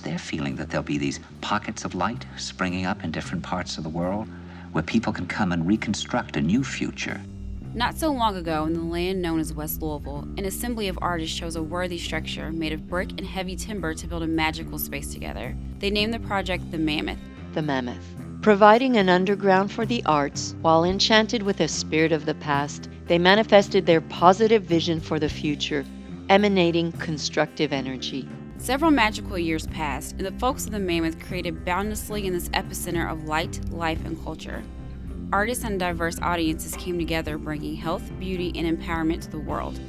they're feeling that there'll be these pockets of light springing up in different parts of the world where people can come and reconstruct a new future. Not so long ago, in the land known as West Louisville, an assembly of artists chose a worthy structure made of brick and heavy timber to build a magical space together. They named the project the Mammoth. The Mammoth. Providing an underground for the arts, while enchanted with the spirit of the past, they manifested their positive vision for the future, emanating constructive energy. Several magical years passed, and the folks of the Mammoth created boundlessly in this epicenter of light, life, and culture. Artists and diverse audiences came together, bringing health, beauty, and empowerment to the world.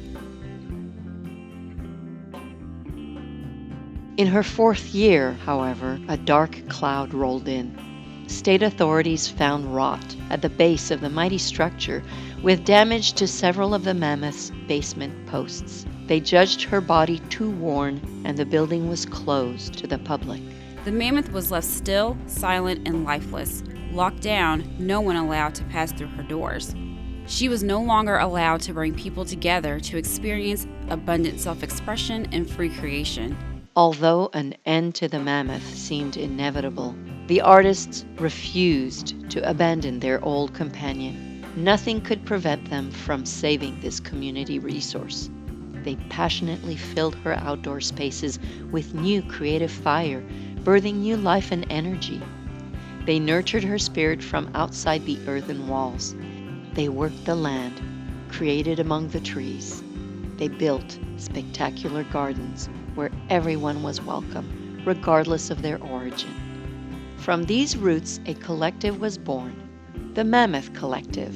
In her 4th year, however, a dark cloud rolled in. State authorities found rot at the base of the mighty structure, with damage to several of the Mammoth's basement posts. They judged her body too worn, and the building was closed to the public. The Mammoth was left still, silent, and lifeless. Locked down, no one allowed to pass through her doors. She was no longer allowed to bring people together to experience abundant self-expression and free creation. Although an end to the Mammoth seemed inevitable, the artists refused to abandon their old companion. Nothing could prevent them from saving this community resource. They passionately filled her outdoor spaces with new creative fire, birthing new life and energy. They nurtured her spirit from outside the earthen walls. They worked the land, created among the trees. They built spectacular gardens where everyone was welcome, regardless of their origin. From these roots, a collective was born, the Mammoth Collective.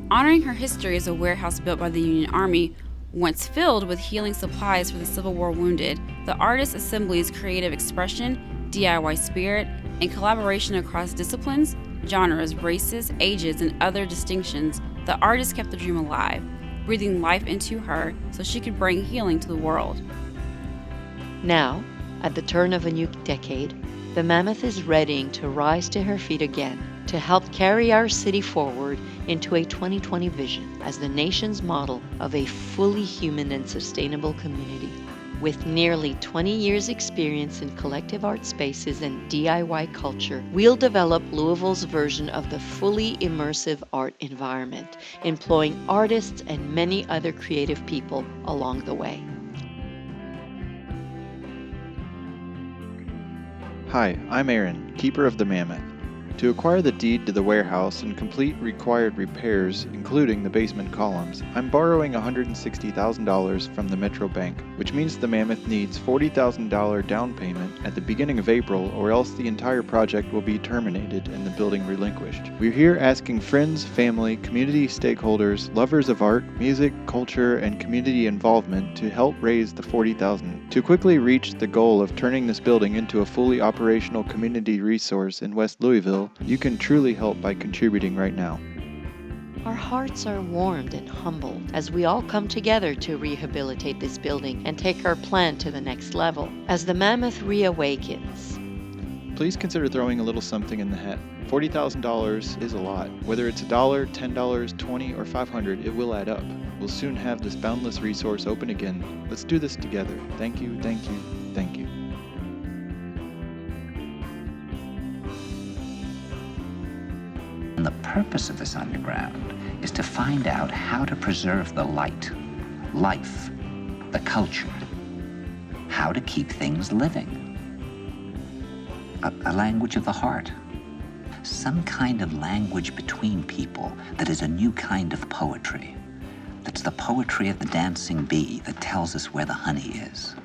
Honoring her history as a warehouse built by the Union Army, once filled with healing supplies for the Civil War wounded, the Artist Assembly's creative expression, DIY spirit, and collaboration across disciplines, genres, races, ages, and other distinctions, the artist kept the dream alive, breathing life into her so she could bring healing to the world. Now, at the turn of a new decade, the Mammoth is readying to rise to her feet again to help carry our city forward into a 2020 vision as the nation's model of a fully human and sustainable community. With nearly 20 years' experience in collective art spaces and DIY culture, we'll develop Louisville's version of the fully immersive art environment, employing artists and many other creative people along the way. Hi, I'm Aaron, keeper of the Mammoth. To acquire the deed to the warehouse and complete required repairs, including the basement columns, I'm borrowing $160,000 from the Metro Bank, which means the Mammoth needs $40,000 down payment at the beginning of April, or else the entire project will be terminated and the building relinquished. We're here asking friends, family, community stakeholders, lovers of art, music, culture, and community involvement to help raise the $40,000 to quickly reach the goal of turning this building into a fully operational community resource in West Louisville. You can truly help by contributing right now. Our hearts are warmed and humbled as we all come together to rehabilitate this building and take our plan to the next level. As the Mammoth reawakens, Please consider throwing a little something in the hat. $40,000 is a lot. Whether it's $1, $10, $20, or $500, it will add up. We'll soon have this boundless resource open again. Let's do this together. Thank you, thank you, thank you. And the purpose of this underground is to find out how to preserve the light, life, the culture, how to keep things living. A language of the heart, some kind of language between people that is a new kind of poetry. That's the poetry of the dancing bee that tells us where the honey is.